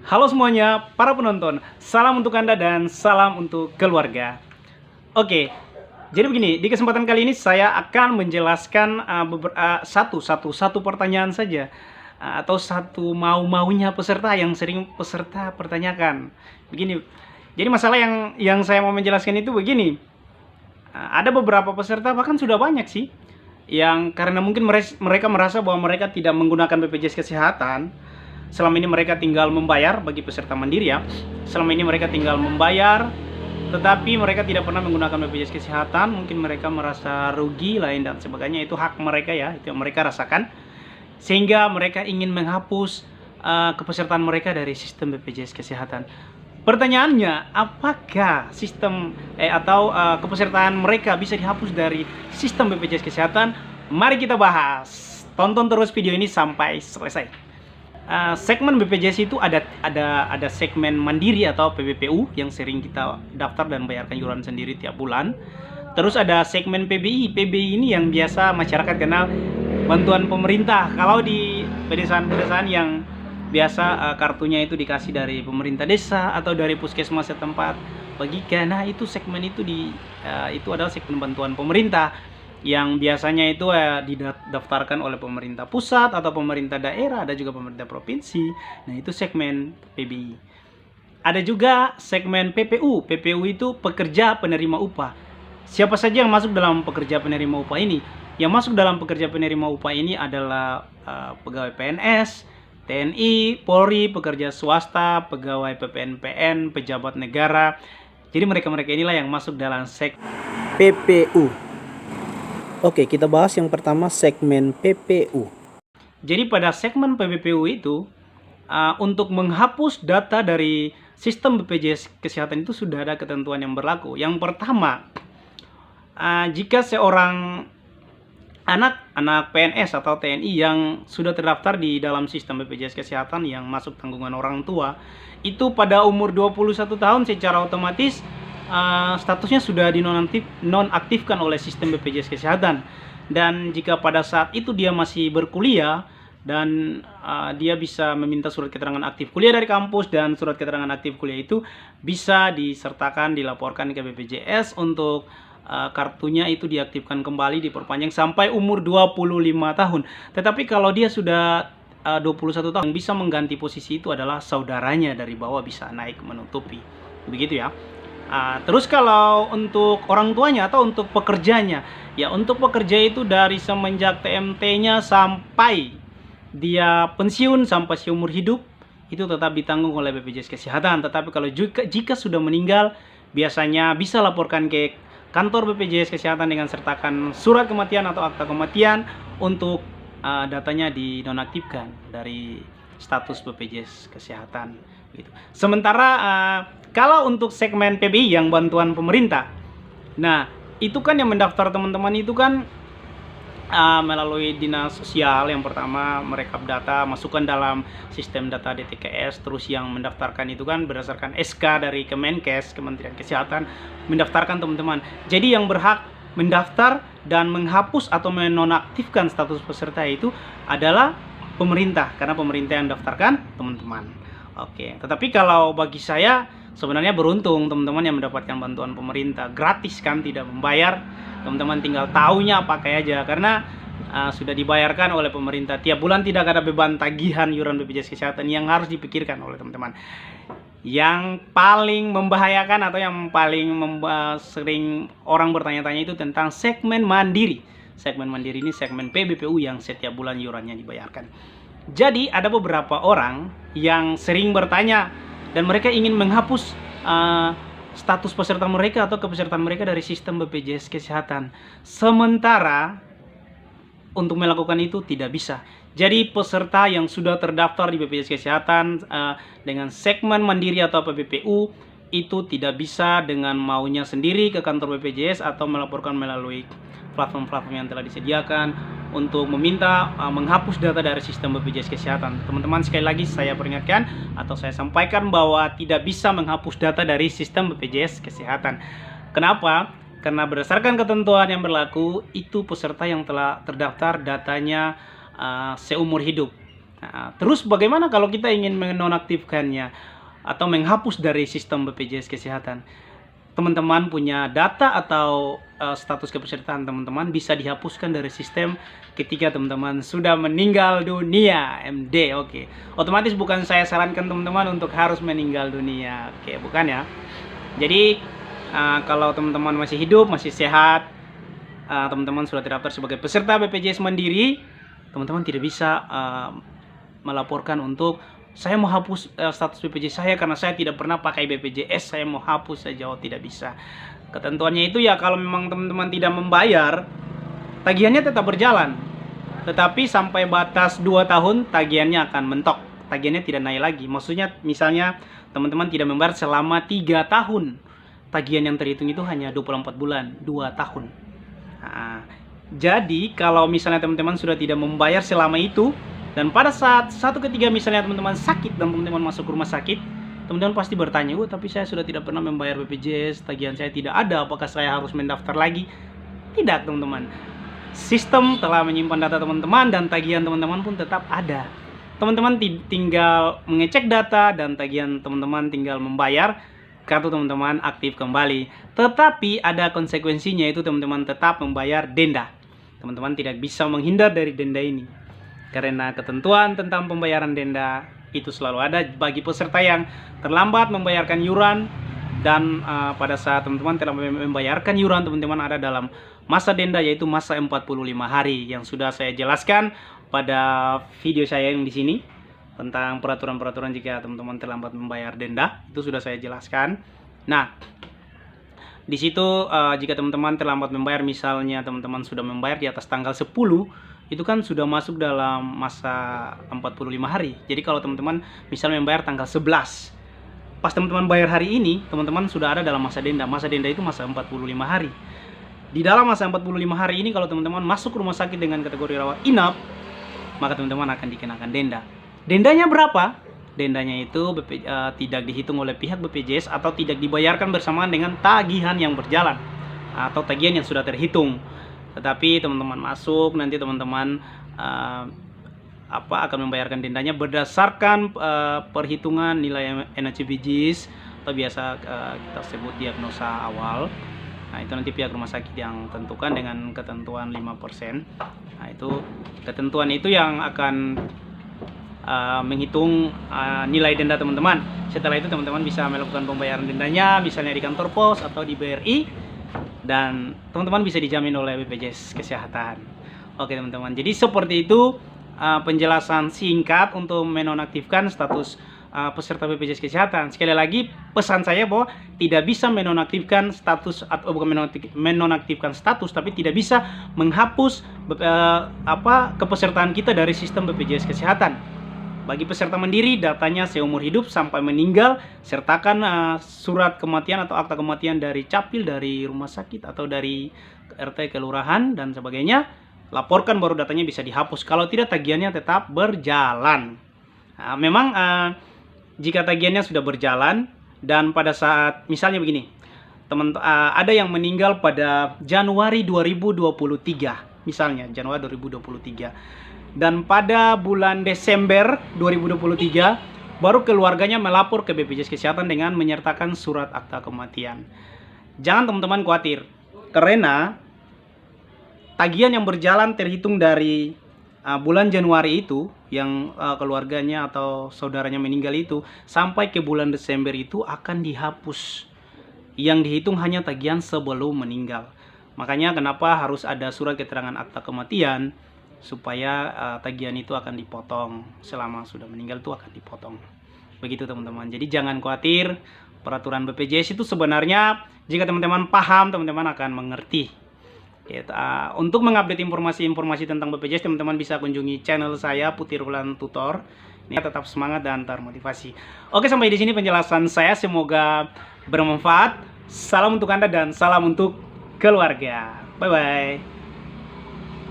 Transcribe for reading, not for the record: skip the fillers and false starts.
Halo semuanya, para penonton. Salam untuk Anda dan salam untuk keluarga. Oke, jadi begini, di kesempatan kali ini saya akan menjelaskan satu pertanyaan saja, atau satu mau-maunya peserta yang sering peserta pertanyakan. Begini, jadi masalah yang saya mau menjelaskan itu begini. Ada beberapa peserta, bahkan sudah banyak sih, yang karena mungkin mereka merasa bahwa mereka tidak menggunakan BPJS Kesehatan. Selama ini mereka tinggal membayar bagi peserta mandiri ya. Selama ini mereka tinggal membayar, tetapi mereka tidak pernah menggunakan BPJS Kesehatan. Mungkin mereka merasa rugi lain dan sebagainya. Itu hak mereka ya, itu yang mereka rasakan. Sehingga mereka ingin menghapus kepesertaan mereka dari sistem BPJS Kesehatan. Pertanyaannya, apakah sistem atau kepesertaan mereka bisa dihapus dari sistem BPJS Kesehatan? Mari kita bahas. Tonton terus video ini sampai selesai. Segmen BPJS itu ada segmen mandiri atau PBPU yang sering kita daftar dan bayarkan iuran sendiri tiap bulan. Terus ada segmen PBI. PBI ini yang biasa masyarakat kenal bantuan pemerintah. Kalau di pedesaan-pedesaan yang biasa kartunya itu dikasih dari pemerintah desa atau dari puskesmas setempat bagikan. Nah, itu segmen itu itu adalah segmen bantuan pemerintah yang biasanya itu didaftarkan oleh pemerintah pusat atau pemerintah daerah, ada juga pemerintah provinsi. Nah, itu segmen PBI. Ada juga segmen PPU. PPU itu pekerja penerima upah. Siapa saja yang masuk dalam pekerja penerima upah ini? Yang masuk dalam pekerja penerima upah ini adalah pegawai PNS, TNI, Polri, pekerja swasta, pegawai PPNPN, pejabat negara. Jadi mereka-mereka inilah yang masuk dalam segmen PPU. Oke, kita bahas yang pertama segmen PPU. Jadi pada segmen PPU itu untuk menghapus data dari sistem BPJS Kesehatan itu sudah ada ketentuan yang berlaku. Yang pertama, jika seorang anak PNS atau TNI yang sudah terdaftar di dalam sistem BPJS Kesehatan yang masuk tanggungan orang tua, itu pada umur 21 tahun secara otomatis statusnya sudah dinonaktifkan oleh sistem BPJS Kesehatan. Dan jika pada saat itu dia masih berkuliah dan dia bisa meminta surat keterangan aktif kuliah dari kampus, dan surat keterangan aktif kuliah itu bisa dilaporkan ke BPJS untuk kartunya itu diaktifkan kembali, diperpanjang sampai umur 25 tahun. Tetapi kalau dia sudah 21 tahun, yang bisa mengganti posisi itu adalah saudaranya dari bawah, bisa naik menutupi. Begitu ya. Terus kalau untuk orang tuanya atau untuk pekerjanya, ya untuk pekerja itu dari semenjak TMT-nya sampai dia pensiun sampai seumur hidup itu tetap ditanggung oleh BPJS Kesehatan. Tetapi kalau jika sudah meninggal, biasanya bisa laporkan ke kantor BPJS Kesehatan dengan sertakan surat kematian atau akta kematian untuk datanya dinonaktifkan dari status BPJS Kesehatan gitu. Sementara kalau untuk segmen PBI yang bantuan pemerintah, nah itu kan yang mendaftar teman-teman itu kan melalui dinas sosial. Yang pertama merekap data, masukkan dalam sistem data DTKS. Terus yang mendaftarkan itu kan berdasarkan SK dari Kemenkes, Kementerian Kesehatan, mendaftarkan teman-teman. Jadi yang berhak mendaftar dan menghapus atau menonaktifkan status peserta itu adalah pemerintah, karena pemerintah yang daftarkan teman-teman. Oke, tetapi kalau bagi saya sebenarnya beruntung teman-teman yang mendapatkan bantuan pemerintah, gratis kan, tidak membayar. Teman-teman tinggal tahunya pakai aja, karena sudah dibayarkan oleh pemerintah. Tiap bulan tidak ada beban tagihan iuran BPJS Kesehatan yang harus dipikirkan oleh teman-teman. Yang paling membahayakan atau yang paling sering orang bertanya-tanya itu tentang segmen mandiri. Segmen mandiri ini segmen PBPU yang setiap bulan iurannya dibayarkan. Jadi ada beberapa orang yang sering bertanya dan mereka ingin menghapus status peserta mereka atau kepesertaan mereka dari sistem BPJS Kesehatan. Sementara untuk melakukan itu tidak bisa. Jadi peserta yang sudah terdaftar di BPJS Kesehatan dengan segmen mandiri atau PBPU itu tidak bisa dengan maunya sendiri ke kantor BPJS atau melaporkan melalui platform-platform yang telah disediakan untuk meminta menghapus data dari sistem BPJS Kesehatan. Teman-teman, sekali lagi saya peringatkan atau saya sampaikan bahwa tidak bisa menghapus data dari sistem BPJS Kesehatan. Kenapa? Karena berdasarkan ketentuan yang berlaku, itu peserta yang telah terdaftar datanya seumur hidup. Nah, terus bagaimana kalau kita ingin menonaktifkannya atau menghapus dari sistem BPJS Kesehatan? Teman-teman punya data atau status kepesertaan teman-teman bisa dihapuskan dari sistem ketika teman-teman sudah meninggal dunia. MD, oke. Otomatis bukan saya sarankan teman-teman untuk harus meninggal dunia, oke, bukan ya. Jadi kalau teman-teman masih hidup, masih sehat, teman-teman sudah terdaftar sebagai peserta BPJS Mandiri, teman-teman tidak bisa melaporkan untuk saya mau hapus status BPJS saya karena saya tidak pernah pakai BPJS, saya mau hapus saja. Oh, tidak bisa. Ketentuannya itu ya kalau memang teman-teman tidak membayar, tagihannya tetap berjalan. Tetapi sampai batas 2 tahun tagihannya akan mentok. Tagihannya tidak naik lagi. Maksudnya misalnya teman-teman tidak membayar selama 3 tahun. Tagihan yang terhitung itu hanya 24 bulan, 2 tahun. Nah, jadi kalau misalnya teman-teman sudah tidak membayar selama itu, dan pada saat satu ketiga misalnya teman-teman sakit dan teman-teman masuk rumah sakit, teman-teman pasti bertanya, oh tapi saya sudah tidak pernah membayar BPJS, tagihan saya tidak ada, apakah saya harus mendaftar lagi? Tidak teman-teman. Sistem telah menyimpan data teman-teman dan tagihan teman-teman pun tetap ada. Teman-teman tinggal mengecek data dan tagihan teman-teman tinggal membayar, kartu teman-teman aktif kembali. Tetapi ada konsekuensinya, itu teman-teman tetap membayar denda. Teman-teman tidak bisa menghindar dari denda ini. Karena ketentuan tentang pembayaran denda itu selalu ada bagi peserta yang terlambat membayarkan iuran, dan pada saat teman-teman telah membayarkan iuran, teman-teman ada dalam masa denda, yaitu masa 45 hari yang sudah saya jelaskan pada video saya yang di sini tentang peraturan-peraturan jika teman-teman terlambat membayar denda, itu sudah saya jelaskan. Nah, di situ jika teman-teman terlambat membayar, misalnya teman-teman sudah membayar di atas tanggal 10, itu kan sudah masuk dalam masa 45 hari. Jadi kalau teman-teman misalnya membayar tanggal 11, pas teman-teman bayar hari ini, teman-teman sudah ada dalam masa denda. Masa denda itu masa 45 hari. Di dalam masa 45 hari ini, kalau teman-teman masuk rumah sakit dengan kategori rawat inap, maka teman-teman akan dikenakan denda. Dendanya berapa? Dendanya itu tidak dihitung oleh pihak BPJS atau tidak dibayarkan bersamaan dengan tagihan yang berjalan atau tagihan yang sudah terhitung. Tetapi teman-teman masuk, nanti teman-teman akan membayarkan dendanya berdasarkan perhitungan nilai NACBGIS atau biasa kita sebut diagnosa awal. Nah, itu nanti pihak rumah sakit yang tentukan dengan ketentuan 5%. Nah, itu ketentuan itu yang akan menghitung nilai denda teman-teman. Setelah itu teman-teman bisa melakukan pembayaran dendanya misalnya di kantor pos atau di BRI, dan teman-teman bisa dijamin oleh BPJS Kesehatan. Oke teman-teman, jadi seperti itu penjelasan singkat untuk menonaktifkan status peserta BPJS Kesehatan. Sekali lagi pesan saya bahwa tidak bisa menonaktifkan status, atau bukan menonaktifkan status, tapi tidak bisa menghapus kepesertaan kita dari sistem BPJS Kesehatan. Bagi peserta mandiri, datanya seumur hidup sampai meninggal, sertakan surat kematian atau akta kematian dari Capil, dari rumah sakit atau dari RT kelurahan dan sebagainya. Laporkan, baru datanya bisa dihapus. Kalau tidak, tagihannya tetap berjalan. Nah, memang jika tagihannya sudah berjalan dan pada saat misalnya begini, ada yang meninggal pada Januari 2023, misalnya Januari 2023. Dan pada bulan Desember 2023 baru keluarganya melapor ke BPJS Kesehatan dengan menyertakan surat akta kematian. Jangan teman-teman khawatir, karena tagihan yang berjalan terhitung dari bulan Januari itu yang keluarganya atau saudaranya meninggal itu sampai ke bulan Desember itu akan dihapus. Yang dihitung hanya tagihan sebelum meninggal. Makanya kenapa harus ada surat keterangan akta kematian, supaya tagihan itu akan dipotong selama sudah meninggal, itu akan dipotong. Begitu teman-teman. Jadi jangan khawatir, peraturan BPJS itu sebenarnya jika teman-teman paham, teman-teman akan mengerti. Untuk mengupdate informasi-informasi tentang BPJS, teman-teman bisa kunjungi channel saya Putih Rulan Tutor. Ini tetap semangat dan termotivasi. Oke, sampai di sini penjelasan saya, semoga bermanfaat. Salam untuk Anda dan salam untuk keluarga. Bye bye.